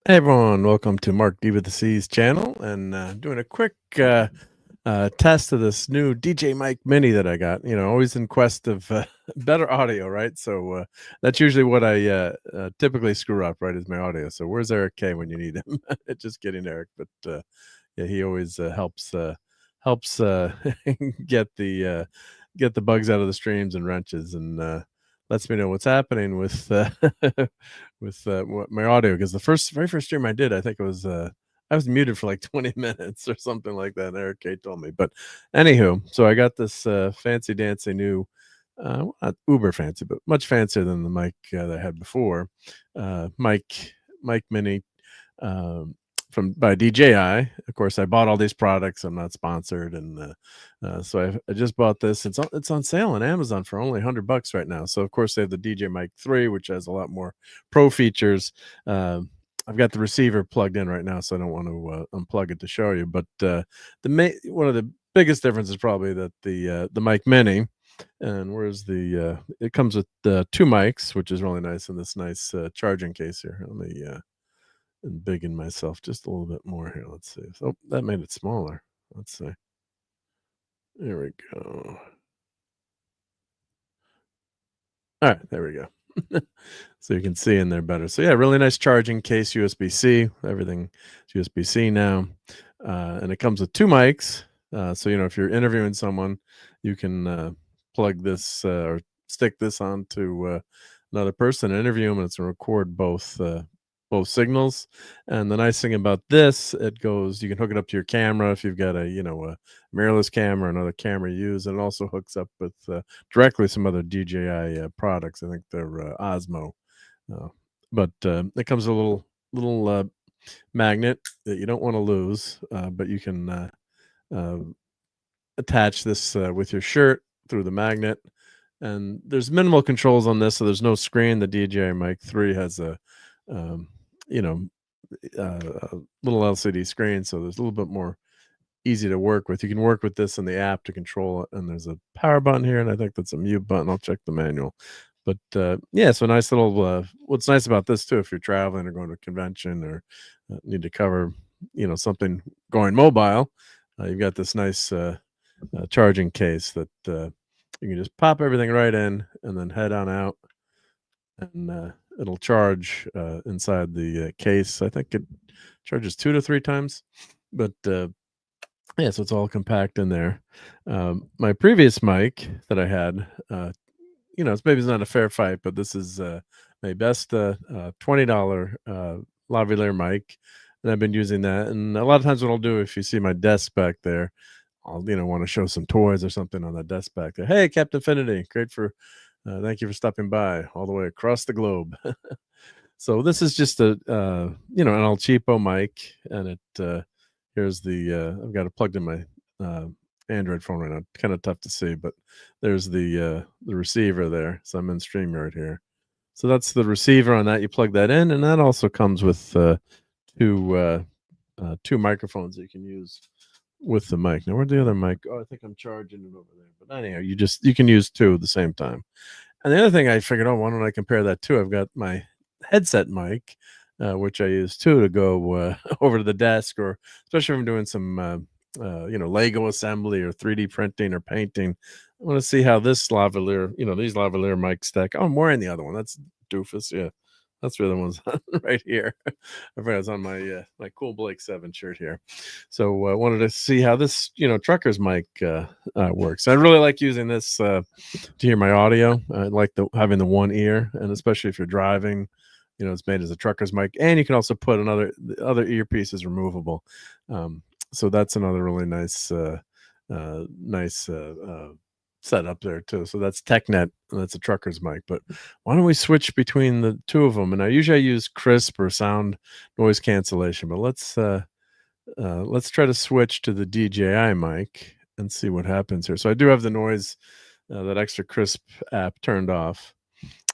Hey everyone, welcome to Marc D with the C's channel, and doing a quick test of this new DJI Mic Mini that I got. Always in quest of better audio, right? So that's usually what I typically screw up, right? Is my audio. So where's Eric K when you need him? Just kidding, Eric. But yeah, he always helps get the bugs out of the streams and wrenches and lets me know what's happening with my audio, because the very first stream I did, I think it was I was muted for like 20 minutes or something like that. Eric K told me, but anywho, so I got this fancy dancy new, well, not uber fancy, but much fancier than the mic that I had before, mic Mini, um, from by DJI. Of course, I bought all these products. I'm not sponsored, and so I just bought this. It's on sale on Amazon for only $100 right now. So of course they have the DJ Mic 3, which has a lot more pro features. I've got the receiver plugged in right now, so I don't want to unplug it to show you. But one of the biggest differences is probably that the Mic Mini, and where's it comes with two mics, which is really nice, in this nice charging case here. Let me and biggin myself just a little bit more here. Let's see. So that made it smaller. Let's see. There we go. All right, there we go. So you can see in there better. So yeah, really nice charging case, USB-C. Everything is USB-C now, and it comes with two mics. So if you're interviewing someone, you can plug this or stick this onto another person and interview them, and it's going to record both signals. And the nice thing about this, you can hook it up to your camera if you've got a mirrorless camera, another camera you use, and it also hooks up with directly some other DJI products. I think they're Osmo, uh, but it comes with a little magnet that you don't want to lose, but you can uh, attach this with your shirt through the magnet. And there's minimal controls on this, so there's no screen. The DJI Mic 3 has a um, you know a little LCD screen, so there's a little bit more easy to work with. You can work with this in the app to control it, and there's a power button here, and I think that's a mute button. I'll check the manual. But yeah, so nice little what's nice about this too, if you're traveling or going to a convention or need to cover something going mobile, you've got this nice charging case that you can just pop everything right in and then head on out, and it'll charge inside the case. I think it charges 2 to 3 times, but yeah, so it's all compact in there. My previous mic that I had, it's not a fair fight, but this is Maybesta $20 lavalier mic, and I've been using that. And a lot of times, what I'll do, if you see my desk back there, I'll want to show some toys or something on the desk back there. Hey, Captain Infinity, thank you for stopping by all the way across the globe. So this is just an El Cheapo mic, and here's I've got it plugged in my Android phone right now. Kind of tough to see, but there's the receiver there. So I'm in StreamYard here. So that's the receiver on that. You plug that in, and that also comes with two microphones that you can use with the mic. Now, where'd the other mic? Oh, I think I'm charging it over there. But anyhow, you can use two at the same time. And the other thing I figured, why don't I compare that too? I've got my headset mic, which I use too to go over to the desk, or especially if I'm doing some Lego assembly or 3D printing or painting. I want to see how this lavalier, these lavalier mics stack. Oh, I'm wearing the other one. That's doofus. Yeah, that's the other one's right here. I forgot it's on my Cool Blake 7 shirt here. So I wanted to see how this trucker's mic works. I really like using this to hear my audio. I like having the one ear, and especially if you're driving. It's made as a trucker's mic, and you can also put the other earpiece is removable. So that's another really nice setup there too. So that's Tecknet, and that's a trucker's mic. But why don't we switch between the two of them? And I usually use crisp or sound noise cancellation, but let's try to switch to the DJI mic and see what happens here. So I do have the noise, that extra crisp app turned off.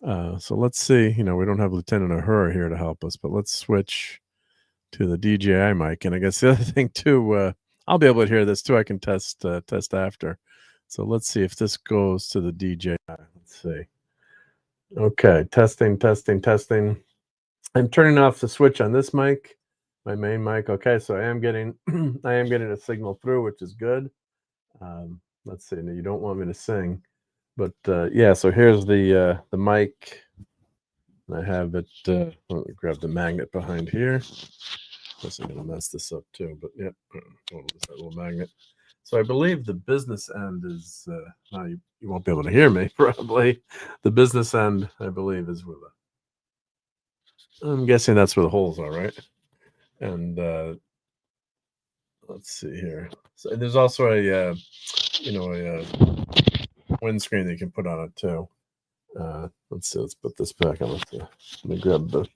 So let's see. We don't have Lieutenant Uhura here to help us, but let's switch to the DJI mic. And I guess the other thing too, I'll be able to hear this too. I can test after. So let's see if this goes to the DJI. Let's see. Okay, testing. I'm turning off the switch on this mic, my main mic. Okay, so I am getting I am getting a signal through, which is good. Let's see. Now, you don't want me to sing, but yeah. So here's the mic. I have it. Let me grab the magnet behind here. Guess I'm gonna mess this up too. But yep, hold on, that little magnet. So I believe the business end is. Now you won't be able to hear me probably. The business end, I believe, is where the. I'm guessing that's where the holes are, right? And let's see here. So there's also a windscreen that you can put on it too. Let's see. Let's put this back on. Let me grab the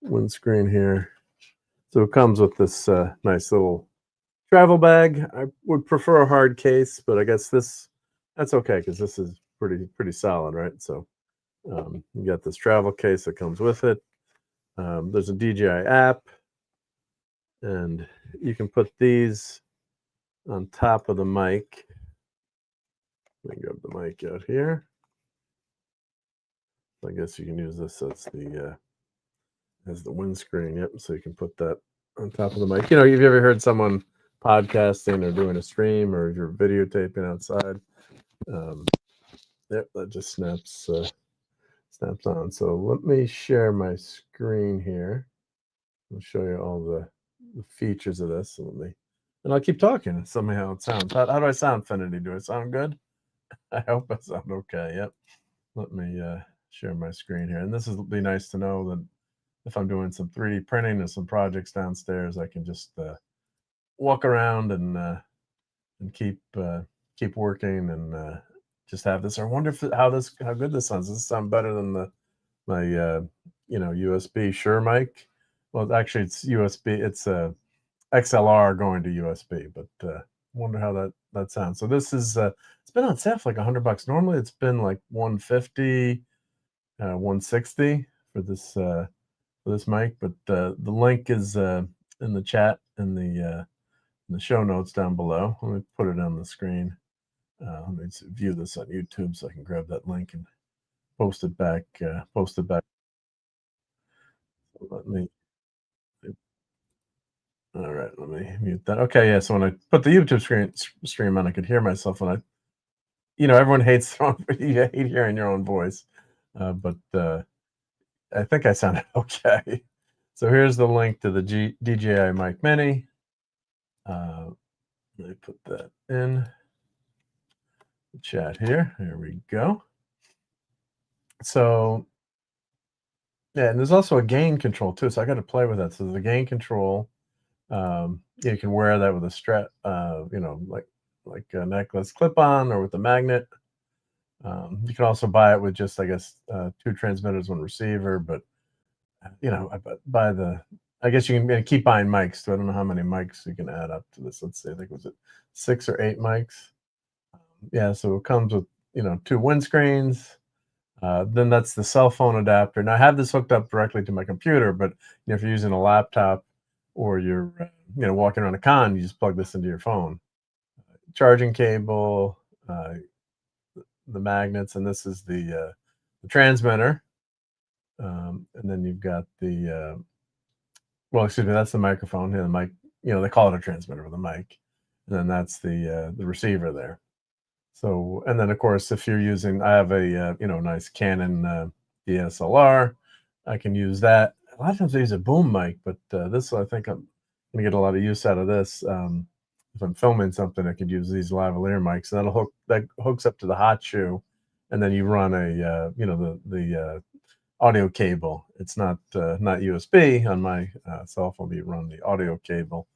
windscreen here. So it comes with this nice little travel bag. I would prefer a hard case, but I guess that's okay because this is pretty solid, right? So you got this travel case that comes with it. There's a DJI app, and you can put these on top of the mic. Let me grab the mic out here. I guess you can use this as the windscreen. Yep. So you can put that on top of the mic. You know, have you ever heard someone podcasting or doing a stream, or if you're videotaping outside? Yep, that just snaps on. So let me share my screen here. I'll show you all the features of this. So and I'll keep talking and tell me how it sounds. How do I sound, Finity? Do I sound good? I hope I sound okay. Yep. Let me share my screen here. And this will be nice to know that if I'm doing some 3D printing and some projects downstairs, I can just walk around and keep working and just have this. I wonder how good this sounds. Does this sound better than my USB Shure mic? Well, actually, it's USB. It's a XLR going to USB, but wonder how that sounds. So this is it's been on sale for like $100. Normally, it's been like 150, 160 for this mic, but the link is in the chat in the show notes down below. Let me put it on the screen. Let me view this on YouTube so I can grab that link and post it back. Let me. All right, let me mute that. Okay, yeah. So when I put the YouTube stream on, I could hear myself when everyone hates you hate hearing your own voice, but I think I sounded okay. So here's the link to the DJI Mic Mini. Let me put that in the chat here. There we go. So yeah, and there's also a gain control too. So I got to play with that. So there's a gain control. You can wear that with a strap, like a necklace clip-on or with a magnet. You can also buy it with just, I guess, 2 transmitters, 1 receiver. But I guess you can keep buying mics. So I don't know how many mics you can add up to this. Let's see, I think was it 6 or 8 mics. Yeah, so it comes with 2 windscreens. Then that's the cell phone adapter. Now I have this hooked up directly to my computer, but if you're using a laptop or you're walking around a con, you just plug this into your phone. Charging cable, the magnets, and this is the transmitter. And then you've got excuse me, that's the microphone. The mic, they call it a transmitter with a mic, and then that's the receiver there. So, and then of course, if you're using, I have a nice Canon DSLR, I can use that. A lot of times I use a boom mic, but this, I think I'm gonna get a lot of use out of this. If I'm filming something, I could use these lavalier mics, and that hooks up to the hot shoe, and then you run a the audio cable. It's not USB on my cell phone. You run the audio cable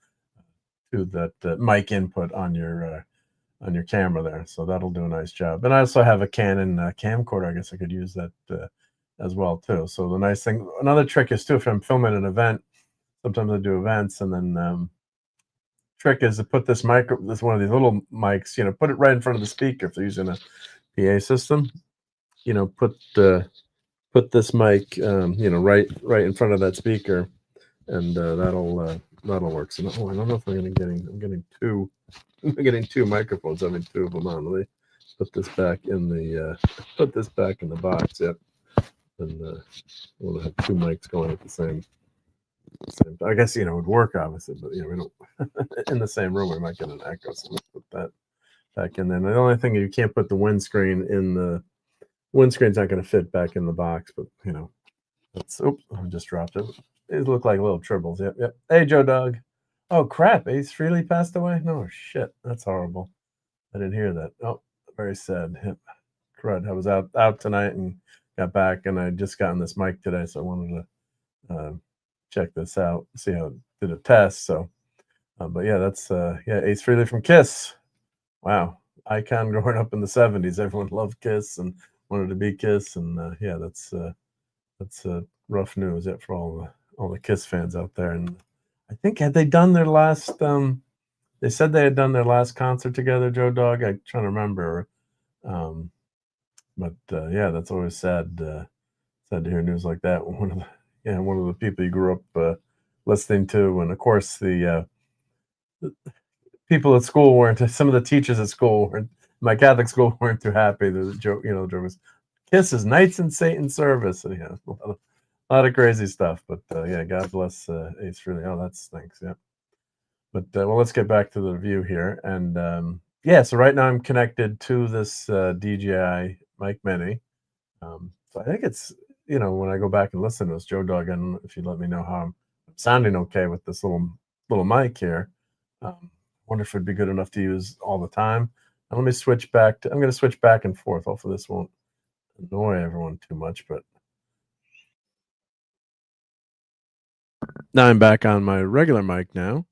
to that mic input on your camera there, so that'll do a nice job. And I also have a Canon camcorder. I guess I could use that as well too. So the nice thing, another trick is too, if I'm filming an event, sometimes I do events, and then trick is to put this one of these little mics, put it right in front of the speaker if they're using a PA system. Put this mic right in front of that speaker, and that'll work. So I don't know if I'm getting two. I'm getting 2 microphones. I mean, 2 of them on. Let me put this back in the box. Yep. and we'll have two mics going at the same time. I guess, it would work, obviously, but, we don't, in the same room, we might get an echo, so let's put that back in there. And the only thing, you can't put the windscreen in the, windscreen's not going to fit back in the box, but, that's, oops, I just dropped it. These look like little tribbles. Yep. Hey, Joe Dog. Oh, crap. Ace Frehley passed away? No, shit. That's horrible. I didn't hear that. Oh, very sad. Yep. Crud. I was out tonight and got back, and I just gotten this mic today, so I wanted to check this out, see how it did a test. So, but yeah, that's Ace Frehley from Kiss. Wow, icon growing up in the '70s. Everyone loved Kiss and wanted to be Kiss, and yeah, that's rough news for all the Kiss fans out there. And I think, had they done their last? They said they had done their last concert together, Joe Dog. I'm trying to remember. But yeah, that's always sad. Sad to hear news like that. One of the people you grew up listening to, and of course the people at school weren't. Some of the teachers at school weren't. My Catholic school weren't too happy. The joke, there was Kisses, Knights in Satan's Service, and a lot of crazy stuff. But yeah, God bless Ace Frehley. Oh, that stinks. Yeah. But well, let's get back to the review here. And yeah, so right now I'm connected to this DJI Mic Mini. So I think it's, when I go back and listen to this, Joe Dog, and if you'd let me know how I'm sounding okay with this little mic here. Wonder if it'd be good enough to use all the time. And let me switch back to, I'm going to switch back and forth. Hopefully this won't annoy everyone too much, but now I'm back on my regular mic now.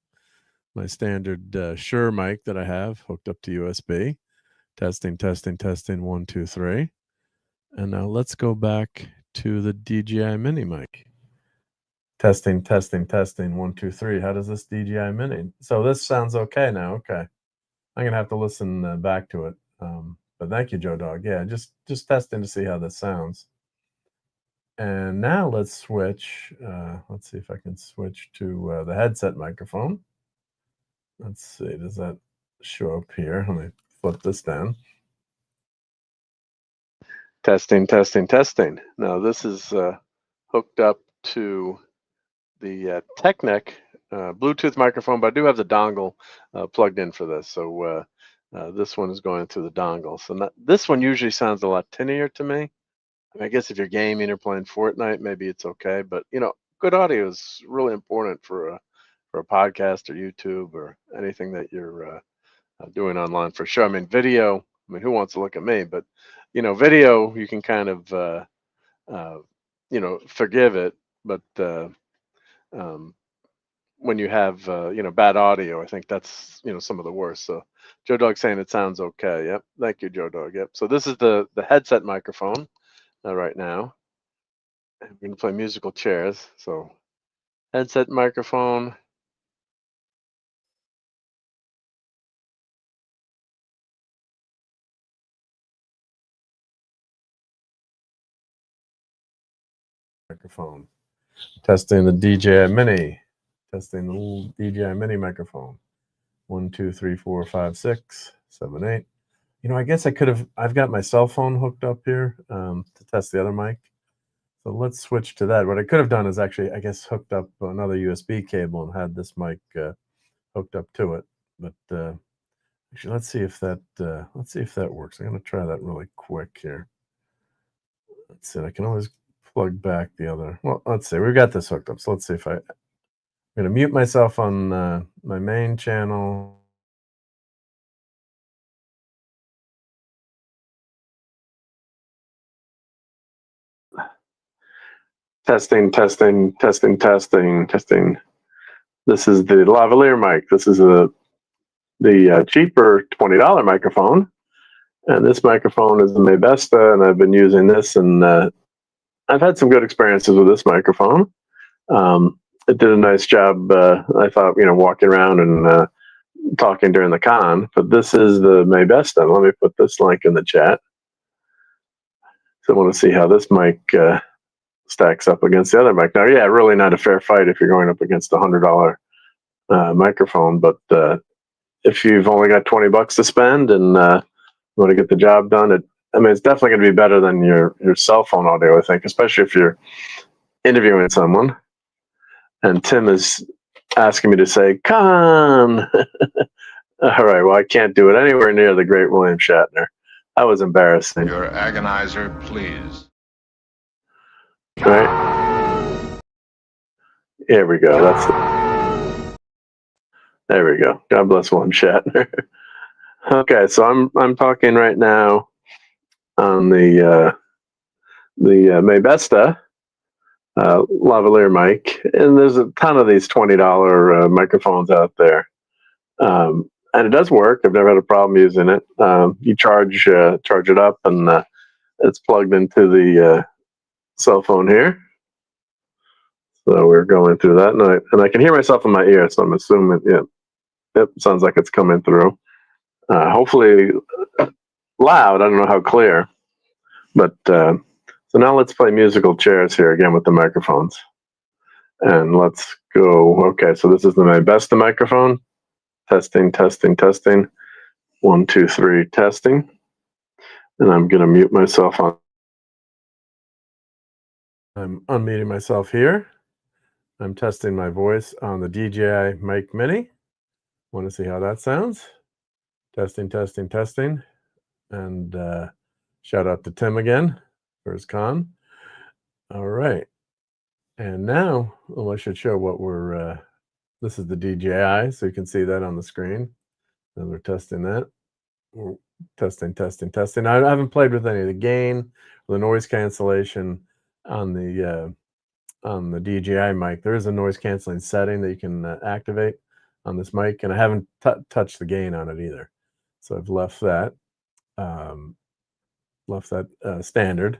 My standard Shure mic that I have hooked up to USB. Testing, 1, 2, 3. And now let's go back to the DJI Mini mic. Testing, 1, 2, 3. How does this DJI Mini? So this sounds okay now. Okay. I'm going to have to listen back to it. But thank you, Joe Dog. Yeah, just testing to see how this sounds. And now let's switch. Let's see if I can switch to the headset microphone. Let's see. Does that show up here? Let me flip this down. Testing. Now this is hooked up to the Tecknet Bluetooth microphone, but I do have the dongle plugged in for this. So this one is going through the dongle. So this one usually sounds a lot tinnier to me. I guess if you're gaming or playing Fortnite, maybe it's okay. But good audio is really important for a podcast or YouTube or anything that you're doing online, for sure. I mean, video. I mean, who wants to look at me? But video, you can kind of forgive it. But when you have bad audio, I think that's some of the worst. So Joe Dog saying it sounds okay. Yep. Thank you, Joe Dog. Yep. So this is the headset microphone right now. I'm going to play musical chairs. So headset microphone. Microphone. Testing the DJI Mini. Testing the little DJI Mini microphone. 1, 2, 3, 4, 5, 6, 7, 8. I guess I've got my cell phone hooked up here to test the other mic. So let's switch to that. What I could have done is actually, I guess, hooked up another USB cable and had this mic hooked up to it. But actually, let's see if that works. I'm going to try that really quick here. Let's see. I can always plug back the other. Well, let's see. We've got this hooked up. So let's see if I'm going to mute myself on my main channel. Testing. This is the Lavalier mic. This is the cheaper $20 microphone. And this microphone is the Maybesta, and I've been using this, and I've had some good experiences with this microphone. It did a nice job, I thought, walking around and talking during the con. But this is the Maybesta. Let me put this link in the chat. So I want to see how this mic stacks up against the other mic. Now, yeah, really not a fair fight if you're going up against a $100 microphone. But if you've only got $20 to spend and want to get the job done, I mean, it's definitely going to be better than your cell phone audio, I think, especially if you're interviewing someone. And Tim is asking me to say, "Con." All right, well, I can't do it anywhere near the great William Shatner. That was embarrassing. Your agonizer, please. Right? Here we go. That's it. There we go. God bless William Shatner. Okay, so I'm talking right now on the Maybesta lavalier mic, and there's a ton of these $20 microphones out there, and it does work. I've never had a problem using it. You charge it up, and it's plugged into the cell phone here. So we're going through that, and I can hear myself in my ear, so I'm assuming, yeah, it sounds like it's coming through. Hopefully loud. I don't know how clear, but so now let's play musical chairs here again with the microphones, and let's go. Okay, so this is the Maybesta microphone. Testing, testing, testing. 1, 2, 3, testing. And I'm gonna mute myself on. I'm unmuting myself here. I'm testing my voice on the DJI Mic Mini. Want to see how that sounds? Testing, testing, testing. And shout out to Tim again for his con. All right. And now, well, I should show what we're, this is the DJI, so you can see that on the screen. And we're testing that. We're testing, testing, testing. I haven't played with any of the gain or the noise cancellation on the DJI mic. There is a noise canceling setting that you can activate on this mic, and I haven't touched the gain on it either. So I've left that standard.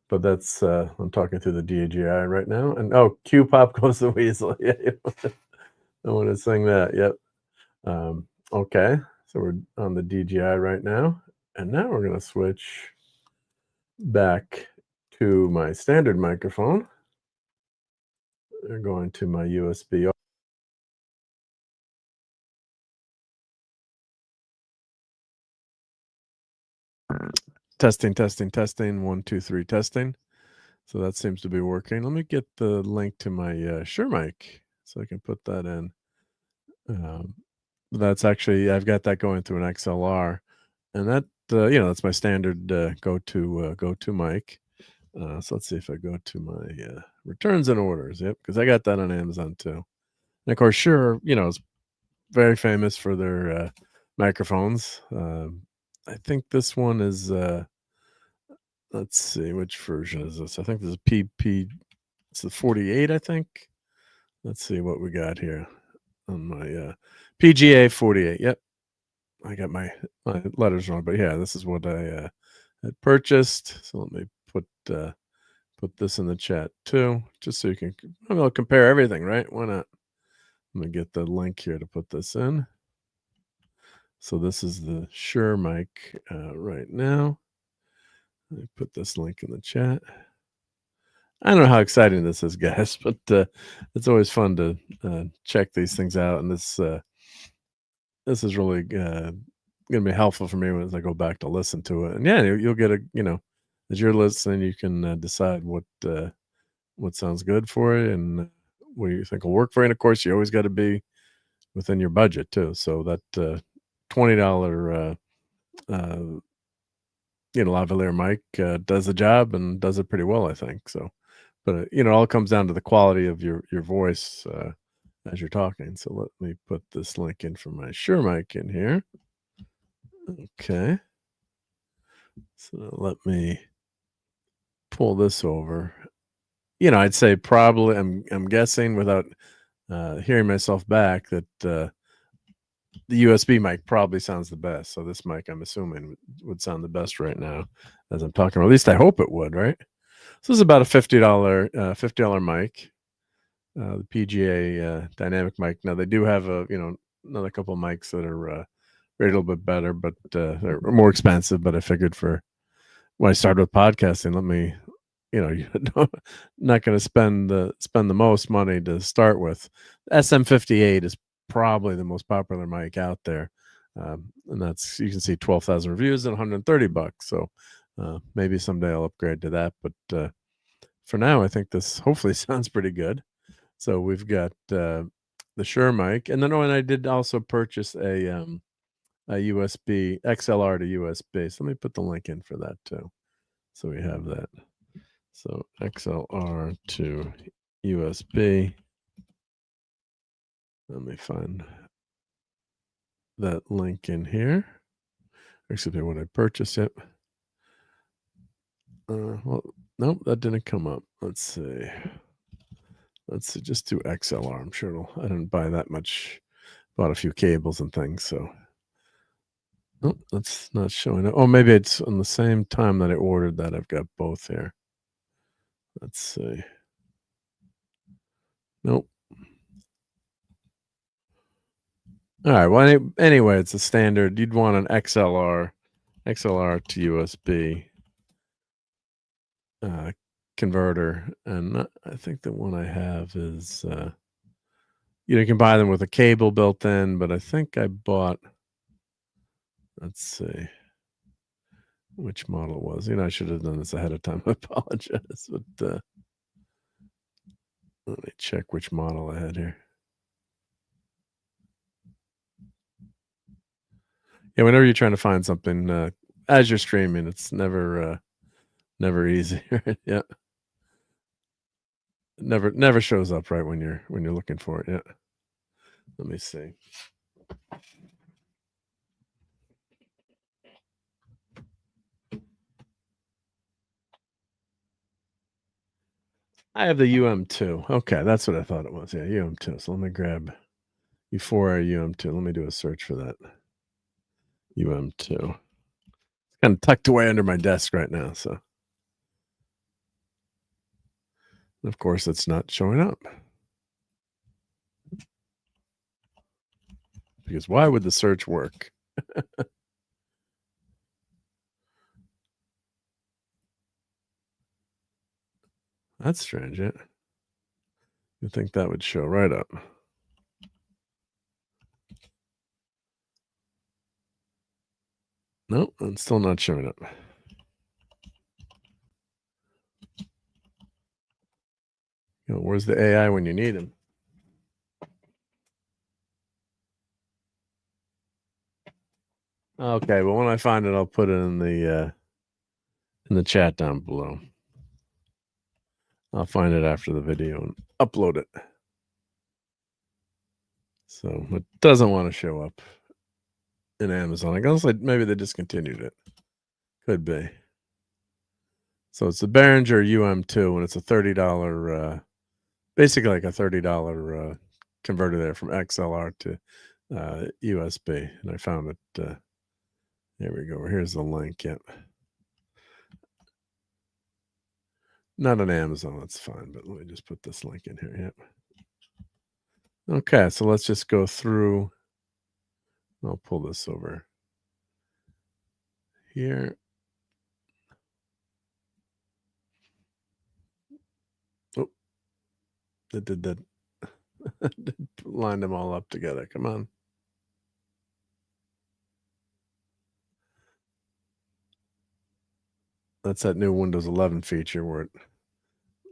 But that's I'm talking through the DJI right now, and oh, Q pop goes the weasel. Yeah, I want to sing that. Yep. Okay, so we're on the DJI right now, and now we're going to switch back to my standard microphone. We're going to my USB. Testing, testing, testing. 1, 2, 3, testing. So that seems to be working. Let me get the link to my Shure mic so I can put that in. That's actually, I've got that going through an XLR, and that that's my standard go-to mic. So let's see if I go to my returns and orders. Yep, because I got that on Amazon too. And of course, Shure, is very famous for their microphones. I think this one is. Let's see, which version is this? I think this is PP. It's the 48, I think. Let's see what we got here on my PGA 48. Yep, I got my letters wrong, but yeah, this is what I had purchased. So let me put this in the chat too, just so you can compare everything, right? Why not? Let me get the link here to put this in. So this is the Shure mic right now. Let me put this link in the chat. I don't know how exciting this is, guys, but it's always fun to check these things out, and this is really going to be helpful for me as I go back to listen to it. And yeah, you'll get as you're listening, you can decide what sounds good for you and what you think will work for you. And of course, you always got to be within your budget too. So that $20 lavalier mic does the job and does it pretty well, I think. So, but it all comes down to the quality of your voice as you're talking. So let me put this link in for my Shure mic in here. Okay. So let me pull this over. I'd say probably I'm guessing without hearing myself back that the USB mic probably sounds the best. So this mic, I'm assuming, would sound the best right now as I'm talking. Or at least I hope it would, right? So this is about a $50 mic, the PGA dynamic mic. Now they do have another couple of mics that are rated a little bit better, but they're more expensive. But I figured when I started with podcasting, let me, you're not going to spend the most money to start with. SM58 is probably the most popular mic out there, and that's, you can see 12,000 reviews and $130. So Maybe someday I'll upgrade to that, but for now, I think this hopefully sounds pretty good. So we've got the Shure mic, and then I did also purchase a USB XLR to USB. So let me put the link in for that too. So we have that. So XLR to USB. Let me find that link in here. Excuse me, what I purchased it. Well, nope, that didn't come up. Let's see. Let's see, just do XLR. I'm sure I didn't buy that much. Bought a few cables and things, so. Oh, that's not showing up. Oh, maybe it's on the same time that I ordered that. I've got both here. Let's see. Nope. All right. Well, anyway, it's a standard. You'd want an XLR to USB converter, and I think the one I have is you can buy them with a cable built in, but I think I bought. Let's see which model it was. I should have done this ahead of time. I apologize, but let me check which model I had here. Yeah, whenever you're trying to find something as you're streaming, it's never easy. Yeah, never shows up right when you're looking for it. Yeah, let me see. I have the UM2. Okay, that's what I thought it was. Yeah, UM2. So let me grab U-PHORIA UM2. Let me do a search for that. UM2. It's kind of tucked away under my desk right now. So, of course, it's not showing up. Because why would the search work? That's strange, yeah. You'd think that would show right up. No, it's still not showing up. Where's the AI when you need him? Okay, well, when I find it, I'll put it in the chat down below. I'll find it after the video and upload it. So it doesn't want to show up in Amazon. I guess maybe they discontinued it. Could be. So it's the Behringer UM2, and it's a $30, basically like a $30 converter there from XLR to USB. And I found it. There we go. Here's the link. Yep. Not on Amazon. That's fine. But let me just put this link in here. Yep. Okay. So let's just go through. I'll pull this over here. Oh, it did that. Lined them all up together. Come on. That's that new Windows 11 feature where it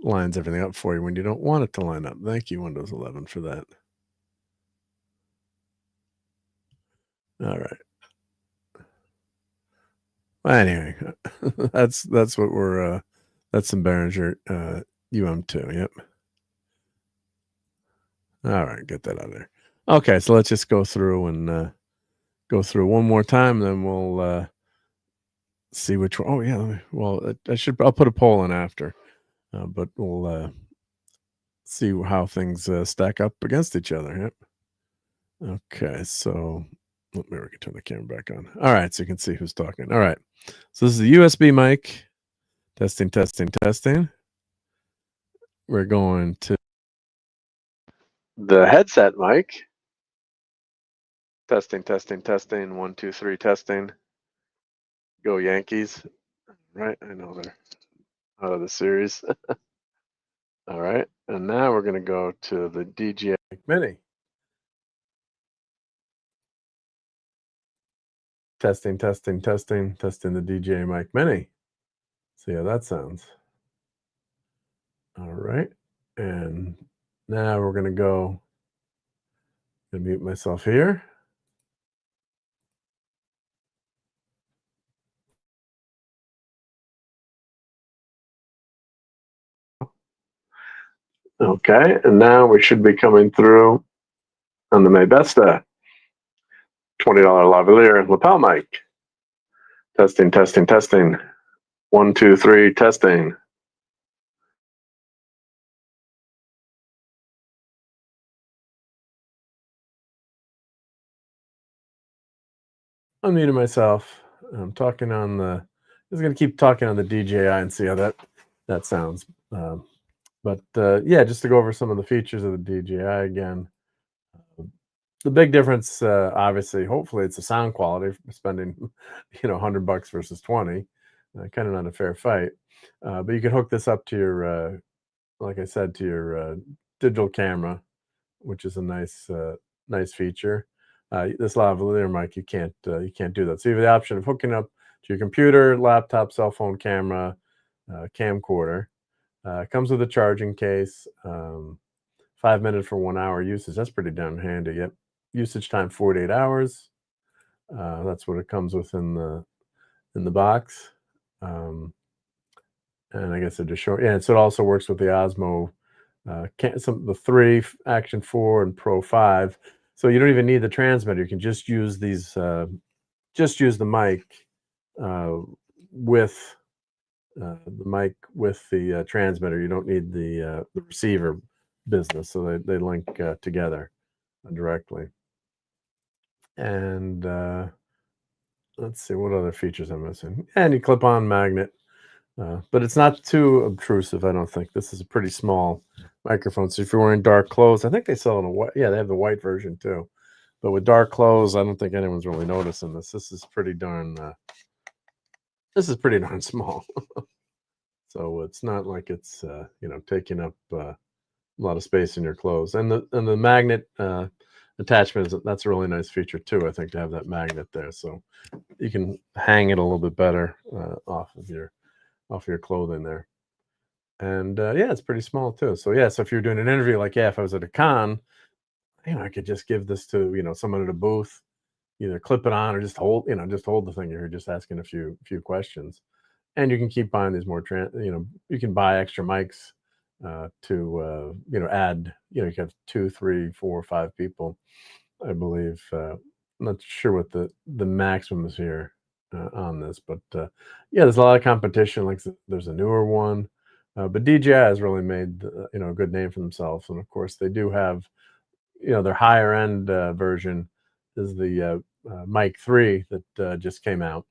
lines everything up for you when you don't want it to line up. Thank you, Windows 11, for that. All right. Well, anyway, that's what we're that's some Behringer UM2. Yep. All right, get that out of there. Okay, so let's just go through and go through one more time, then we'll see which one. Oh yeah, well, I'll put a poll in after, but we'll see how things stack up against each other. Yep. Okay, so let me turn the camera back on. All right, so you can see who's talking. All right, so this is the USB mic. Testing, testing, testing. We're going to the headset mic. Testing, testing, testing. 1, 2, 3, testing. Go Yankees. Right, I know they're out of the series. All right, and now we're going to go to the DJI Mic Mini. Testing, testing, testing, testing the DJI Mic Mini. See how that sounds. All right. And now we're going to go and mute myself here. Okay, and now we should be coming through on the Maybesta $20 lavalier lapel mic. Testing, testing, testing. 1, 2, 3, testing. Unmuted myself. I'm talking on the. I was going to keep talking on the DJI and see how that sounds. But yeah, just to go over some of the features of the DJI again. The big difference, obviously, hopefully, it's the sound quality. Spending, $100 versus 20, kind of not a fair fight. But you can hook this up to your, like I said, to your digital camera, which is a nice feature. This lavalier mic, you can't do that. So you have the option of hooking up to your computer, laptop, cell phone camera, camcorder. Comes with a charging case. 5 minutes for 1 hour usage. That's pretty darn handy. Yep. Usage time 48 hours. That's what it comes with in the box. And I guess it just show. Yeah, so it also works with the Osmo, the 3, Action 4, and Pro 5. So you don't even need the transmitter. You can just use these. Just use the mic with the transmitter. You don't need the receiver business. So they link together directly. And let's see what other features I'm missing. And you clip-on magnet, but it's not too obtrusive, I don't think. This is a pretty small microphone. So if you're wearing dark clothes, I think they sell in a white. Yeah, they have the white version too. But with dark clothes, I don't think anyone's really noticing this. This is pretty darn small. So it's not like it's taking up a lot of space in your clothes. And the magnet attachment that's a really nice feature too, I think, to have that magnet there. So you can hang it a little bit better off of your clothing there. And yeah, it's pretty small too. So yeah, so if you're doing an interview, like if I was at a con, I could just give this to someone at a booth, either clip it on or just hold the thing. You're just asking a few questions, and you can keep buying these more. You can buy extra mics to add. You can have 2, 3, 4, 5 people, I believe. I'm not sure what the maximum is here on this, but yeah, there's a lot of competition. Like there's a newer one, but DJI has really made a good name for themselves, and of course they do have their higher end version is the Mic 3 that just came out,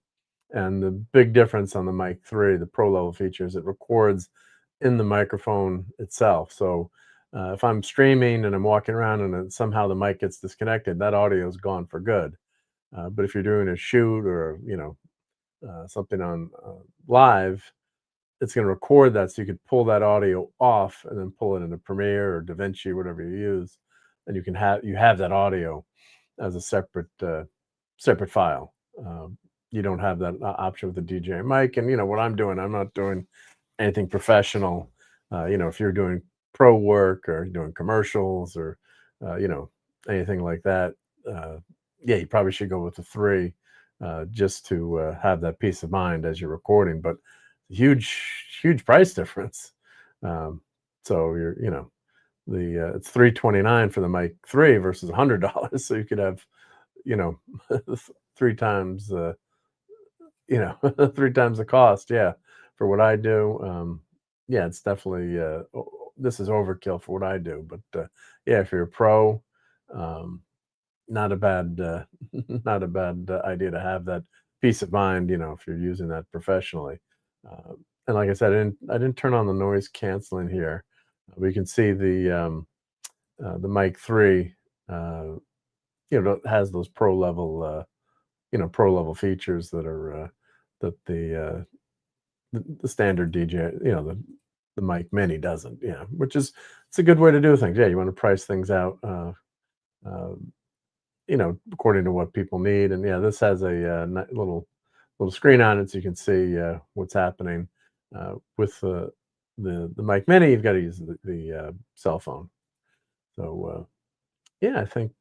and the big difference on the Mic 3, the pro level features, it records in the microphone itself. So if I'm streaming and I'm walking around and then somehow the mic gets disconnected, that audio is gone for good. But if you're doing a shoot or something on live, it's going to record that, so you could pull that audio off and then pull it into Premiere or DaVinci, whatever you use, and you have that audio as a separate file. You don't have that option with the DJI mic. And what I'm doing, I'm not doing anything professional. If you're doing pro work or doing commercials or anything like that, yeah, you probably should go with the 3 just to have that peace of mind as you're recording. But huge price difference. So it's $329 for the Mic 3 versus $100. So you could have 3 times 3 times the cost. Yeah, for what I do. Yeah, it's definitely this is overkill for what I do. But yeah, if you're a pro, not a bad not a bad idea to have that peace of mind. If you're using that professionally. And like I said, I didn't turn on the noise canceling here. We can see the Mic 3. Has those pro level features that are that the standard DJ, the Mic Mini doesn't. Yeah, which is it's a good way to do things. Yeah, you want to price things out, according to what people need. And yeah, this has a little screen on it, so you can see what's happening. With the Mic Mini, you've got to use the cell phone. So yeah, I think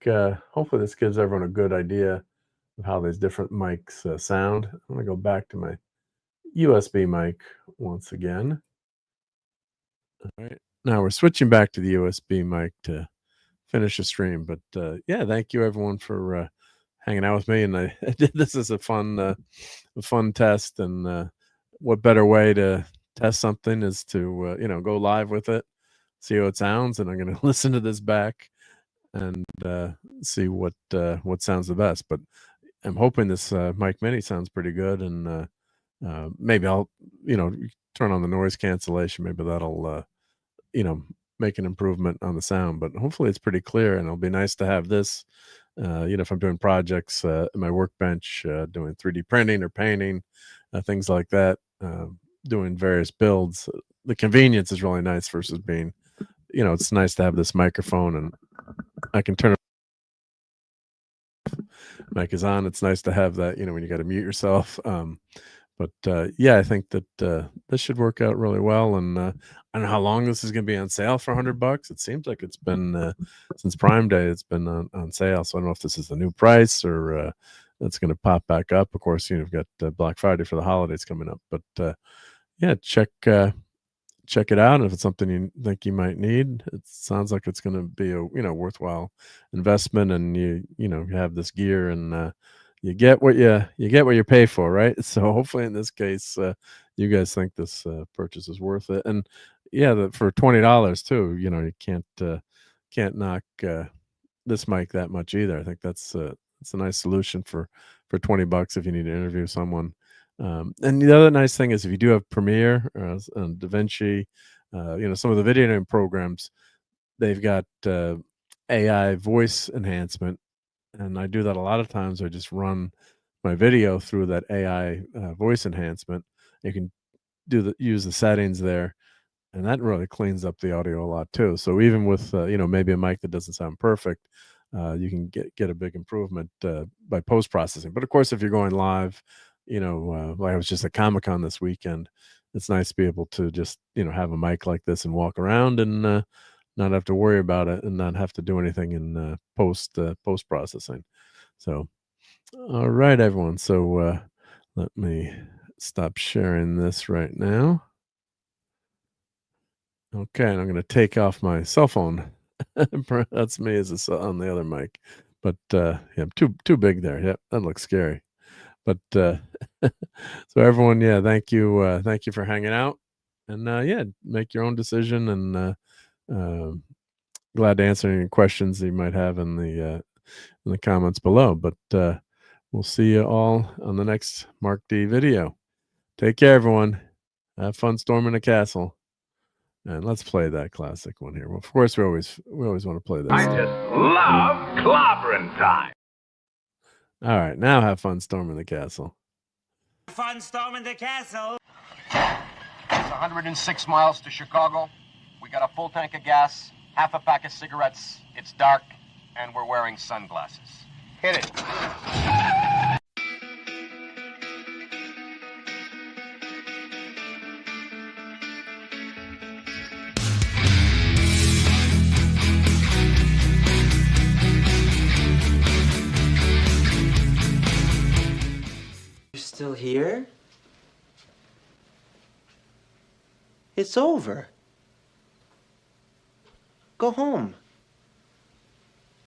hopefully this gives everyone a good idea of how these different mics sound. I'm gonna go back to my USB mic once again. All right, now we're switching back to the USB mic to finish the stream. But yeah, thank you everyone for hanging out with me. And I did this as a fun test. And what better way to test something is to go live with it, see how it sounds. And I'm going to listen to this back and see what sounds the best. But I'm hoping this Mic Mini sounds pretty good. And maybe I'll turn on the noise cancellation. Maybe that'll make an improvement on the sound. But hopefully it's pretty clear. And it'll be nice to have this if I'm doing projects at my workbench, doing 3D printing or painting, things like that, doing various builds. The convenience is really nice versus being, it's nice to have this microphone and I can turn it. Mic is on. It's nice to have that, when you got to mute yourself. But yeah, I think that this should work out really well. And I don't know how long this is going to be on sale for $100. It seems like it's been since Prime Day. It's been on sale. So I don't know if this is the new price or it's going to pop back up. Of course, you've got Black Friday for the holidays coming up. But yeah, check it out. And if it's something you think you might need, it sounds like it's going to be a worthwhile investment. And you have this gear and you get what you pay for, right? So hopefully in this case, you guys think this purchase is worth it. And yeah, for $20 too, you can't knock this mic that much either. I think that's a nice solution for $20 if you need to interview someone. And the other nice thing is if you do have Premiere and DaVinci, some of the video editing programs, they've got AI voice enhancement. And I do that a lot of times. I just run my video through that AI voice enhancement. You can use the settings there, and that really cleans up the audio a lot too. So even with maybe a mic that doesn't sound perfect, you can get a big improvement by post processing. But of course, if you're going live, like I was just at Comic-Con this weekend, it's nice to be able to just have a mic like this and walk around and not have to worry about it and not have to do anything in post processing. So all right, everyone, so let me stop sharing this right now. Okay, and I'm going to take off my cell phone. That's me as on the other mic. But yeah, I'm too big there. Yep, that looks scary. But so everyone, yeah, thank you for hanging out. And yeah, make your own decision. And glad to answer any questions that you might have in the comments below. But we'll see you all on the next Marc D video. Take care, everyone. Have fun storming the castle. And let's play that classic one here. Well, of course, we always want to play this. I just love clobbering time. All right, now have fun storming the castle. Fun storming the castle. It's 106 miles to Chicago. We got a full tank of gas, half a pack of cigarettes. It's dark, and we're wearing sunglasses. Hit it. You're still here? It's over. Go home.